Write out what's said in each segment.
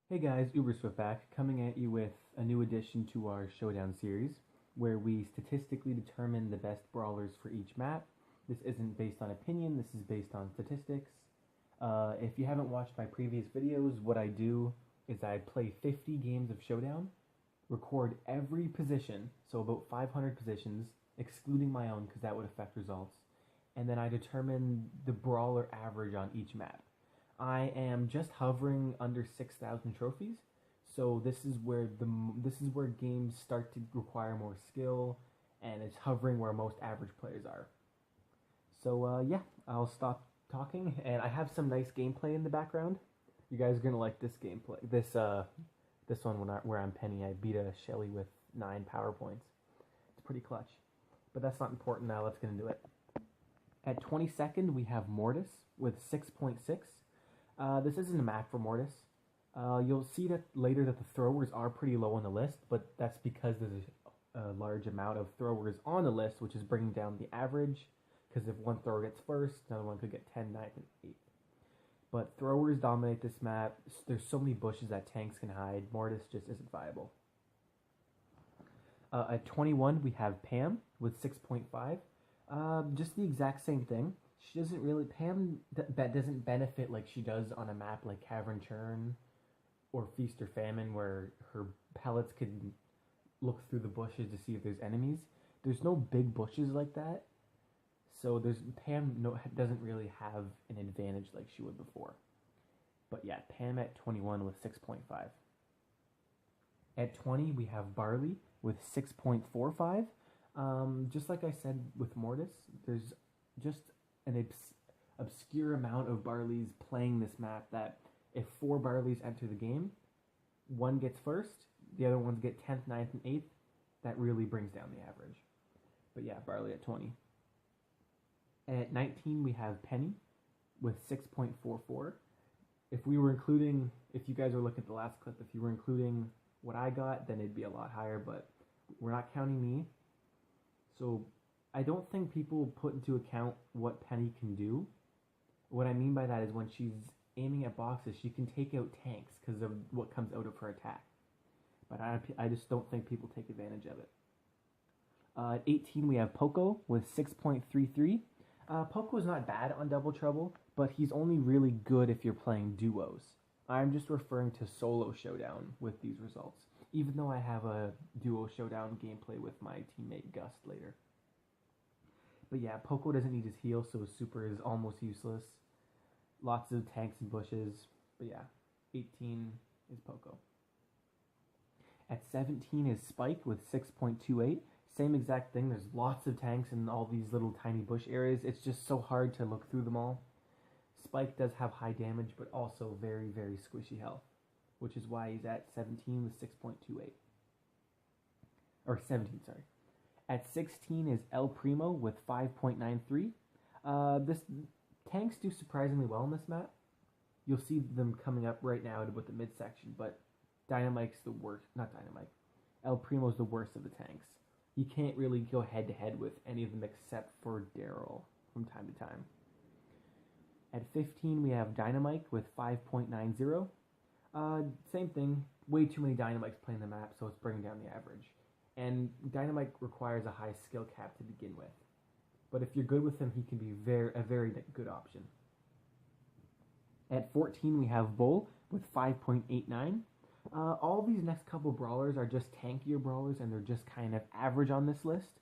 Hey guys, Uberswift back, coming at you with a new addition to our Showdown series, where we statistically determine the best brawlers for each map. This isn't based on opinion, this is based on statistics. If you haven't watched my previous videos, what I do is I play 50 games of Showdown, record every position, so about 500 positions, excluding my own because that would affect results, and then I determine the brawler average on each map. I am just hovering under 6,000 trophies, so this is where games start to require more skill, and it's hovering where most average players are. So yeah, I'll stop talking, and I have some nice gameplay in the background. You guys are gonna like this gameplay. This one where I'm Penny. I beat a Shelly with 9 power points. It's pretty clutch, but that's not important now. Let's get into it. At 22nd, we have Mortis with 6.6. This isn't a map for Mortis. You'll see that later that the throwers are pretty low on the list, but that's because there's a large amount of throwers on the list, which is bringing down the average, because if one thrower gets first, another one could get 10, 9, and 8. But throwers dominate this map. There's so many bushes that tanks can hide. Mortis just isn't viable. At 21, we have Pam with 6.5. Just the exact same thing. She doesn't really Pam that doesn't benefit like she does on a map like Cavern Churn or Feast or Famine, where her pellets could look through the bushes to see if there's enemies. There's no big bushes like that, so there's Pam doesn't really have an advantage like she would before. But yeah, Pam at 21 with 6.5. At 20, we have Barley with 6.45. Just like I said with Mortis, there's just an obscure amount of Barleys playing this map that if 4 Barleys enter the game, one gets first, the other ones get 10th, 9th, and 8th. That really brings down the average. But yeah, Barley at 20. At 19, we have Penny with 6.44. If you guys are looking at the last clip, if you were including what I got, then it'd be a lot higher, but we're not counting me. So I don't think people put into account what Penny can do. What I mean by that is when she's aiming at boxes, she can take out tanks because of what comes out of her attack. But I just don't think people take advantage of it. At 18, we have Poco with 6.33. Poco's not bad on Double Trouble, but he's only really good if you're playing duos. I'm just referring to solo showdown with these results, even though I have a duo showdown gameplay with my teammate Gust later. But yeah, Poco doesn't need his heal, so his super is almost useless. Lots of tanks and bushes. But yeah, 18 is Poco. At 17 is Spike with 6.28. Same exact thing. There's lots of tanks in all these little tiny bush areas. It's just so hard to look through them all. Spike does have high damage, but also very, very squishy health, which is why he's at 17 with 6.28. Or 17, sorry. At 16 is El Primo with 5.93. This tanks do surprisingly well on this map. You'll see them coming up right now with the midsection, but Dynamite's the worst. Not Dynamite. El Primo's the worst of the tanks. You can't really go head to head with any of them except for Daryl from time to time. At 15, we have Dynamite with 5.90. Same thing. Way too many Dynamites playing the map, so it's bringing down the average. And Dynamite requires a high skill cap to begin with. But if you're good with him, he can be a very good option. At 14, we have Bull with 5.89. All these next couple brawlers are just tankier brawlers, and they're just kind of average on this list.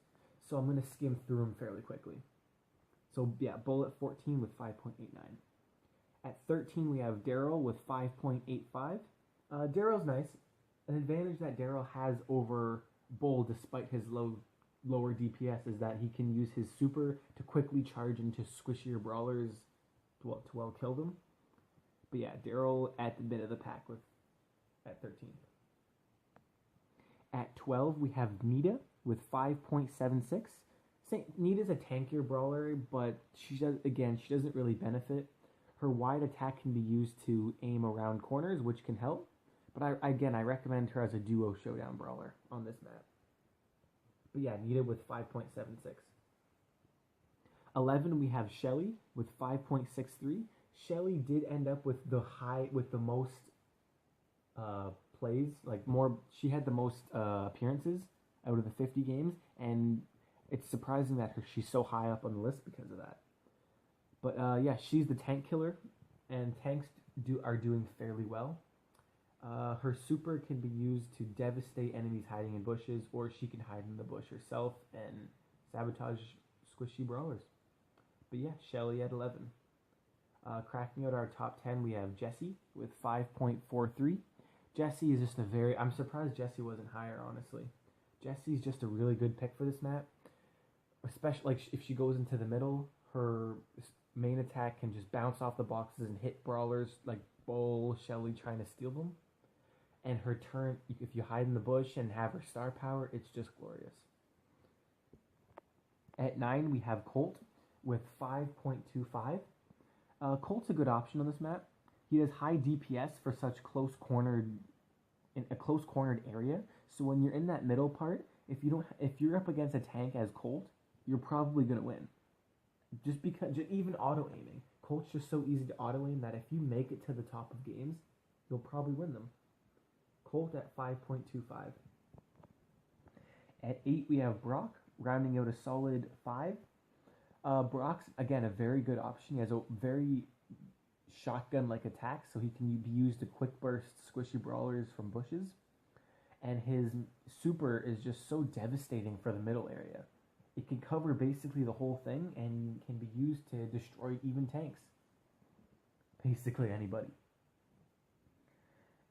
So I'm going to skim through them fairly quickly. So yeah, Bull at 14 with 5.89. At 13, we have Daryl with 5.85. Daryl's nice. An advantage that Daryl has over Bull, despite his lower DPS, is that he can use his super to quickly charge into squishier brawlers to well kill them. But yeah, Daryl at the mid of the pack at 13. At 12, we have Nita with 5.76. Nita's a tankier brawler, but she doesn't really benefit. Her wide attack can be used to aim around corners, which can help. But I recommend her as a duo showdown brawler on this map. But yeah, Nita with 5.76. 11, we have Shelly with 5.63. Shelly did end up with the most plays, like more. She had the most appearances out of the 50 games, and it's surprising that she's so high up on the list because of that. But yeah, she's the tank killer, and tanks are doing fairly well. Her super can be used to devastate enemies hiding in bushes, or she can hide in the bush herself and sabotage squishy brawlers. But yeah, Shelly at 11. Cracking out our top 10, we have Jessie with 5.43. Jessie is just a very. I'm surprised Jessie wasn't higher, honestly. Jessie's just a really good pick for this map. Especially like if she goes into the middle, her main attack can just bounce off the boxes and hit brawlers like Bull, Shelly trying to steal them. And her turn, if you hide in the bush and have her star power, it's just glorious. At 9, we have Colt with 5.25. Colt's a good option on this map. He has high DPS for such in a close cornered area. So when you're in that middle part, if you're up against a tank as Colt, you're probably gonna win. Just because, even auto aiming, Colt's just so easy to auto aim that if you make it to the top of games, you'll probably win them. Colt at 5.25. At 8, we have Brock, rounding out a solid 5. Brock's, again, a very good option. He has a very shotgun-like attack, so he can be used to quick burst squishy brawlers from bushes. And his super is just so devastating for the middle area. It can cover basically the whole thing and can be used to destroy even tanks. Basically anybody.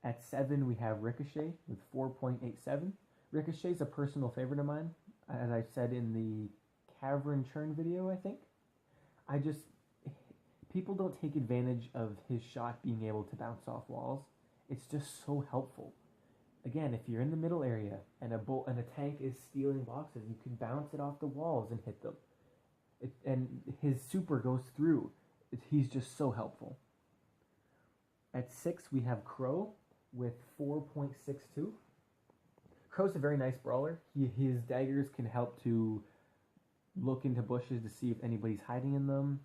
At 7, we have Ricochet with 4.87. Ricochet's a personal favorite of mine, as I said in the Cavern Churn video, I think. People don't take advantage of his shot being able to bounce off walls. It's just so helpful. Again, if you're in the middle area and a tank is stealing boxes, you can bounce it off the walls and hit them. And his super goes through. He's just so helpful. At 6, we have Crow with 4.62. Crow's a very nice brawler. His daggers can help to look into bushes to see if anybody's hiding in them.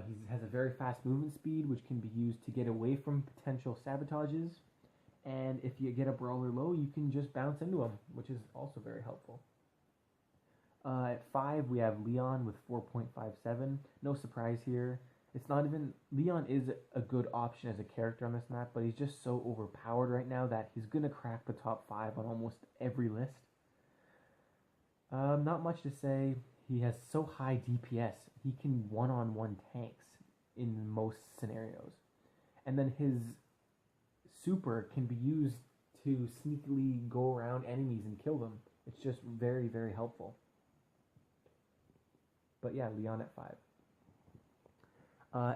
He has a very fast movement speed, which can be used to get away from potential sabotages. And if you get a brawler low, you can just bounce into him, which is also very helpful. At 5, we have Leon with 4.57. No surprise here. It's not even... Leon is a good option as a character on this map, but he's just so overpowered right now that he's going to crack the top 5 on almost every list. Not much to say. He has so high DPS. He can one-on-one tanks in most scenarios. And then his super can be used to sneakily go around enemies and kill them. It's just very, very helpful. But yeah, Leon at 5.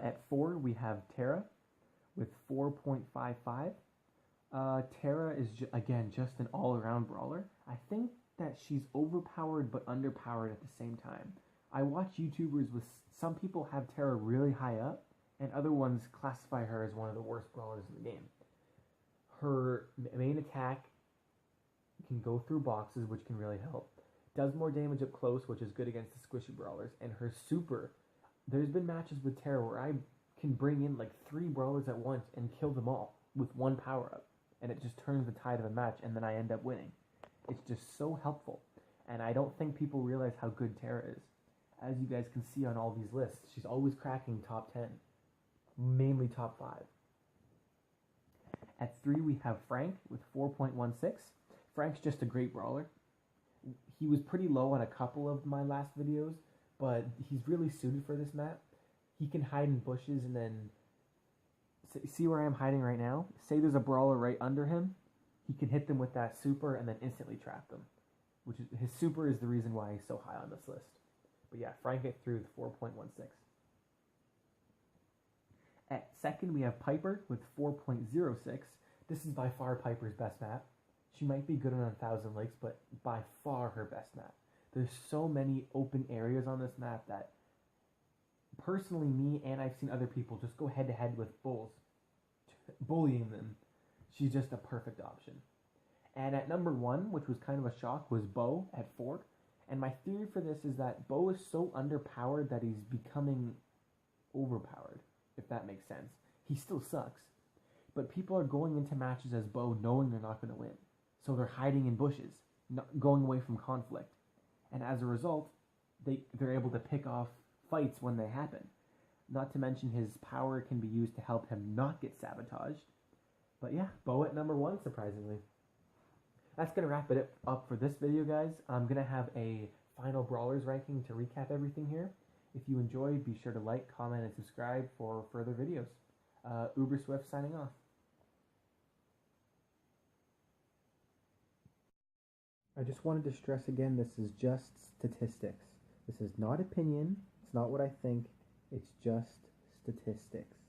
At 4, we have Tara with 4.55. Tara is, again, just an all-around brawler. I think that she's overpowered but underpowered at the same time. I watch YouTubers with some people have Tara really high up, and other ones classify her as one of the worst brawlers in the game. Her main attack can go through boxes, which can really help. Does more damage up close, which is good against the squishy brawlers. And her super, there's been matches with Tara where I can bring in like 3 brawlers at once and kill them all with one power-up. And it just turns the tide of a match, and then I end up winning. It's just so helpful. And I don't think people realize how good Tara is. As you guys can see on all these lists, she's always cracking top 10. Mainly top 5. At 3, we have Frank with 4.16. Frank's just a great brawler. He was pretty low on a couple of my last videos, but he's really suited for this map. He can hide in bushes and then... See where I am hiding right now? Say there's a brawler right under him. He can hit them with that super and then instantly trap them. His super is the reason why he's so high on this list. But yeah, Frank get through with 4.16. At 2nd, we have Piper with 4.06. This is by far Piper's best map. She might be good on 1,000 likes, but by far her best map. There's so many open areas on this map that personally me and I've seen other people just go head-to-head with bulls, bullying them. She's just a perfect option. And at number 1, which was kind of a shock, was Bo at 4. And my theory for this is that Bo is so underpowered that he's becoming overpowered, if that makes sense. He still sucks, But people are going into matches as Bo knowing they're not going to win. So they're hiding in bushes, not going away from conflict. And as a result, they're able to pick off fights when they happen. Not to mention his power can be used to help him not get sabotaged. But yeah, Bo at number 1, surprisingly. That's going to wrap it up for this video, guys. I'm going to have a final Brawlers ranking to recap everything here. If you enjoyed, be sure to like, comment, and subscribe for further videos. Uber Swift signing off. I just wanted to stress again, this is just statistics. This is not opinion. It's not what I think. It's just statistics.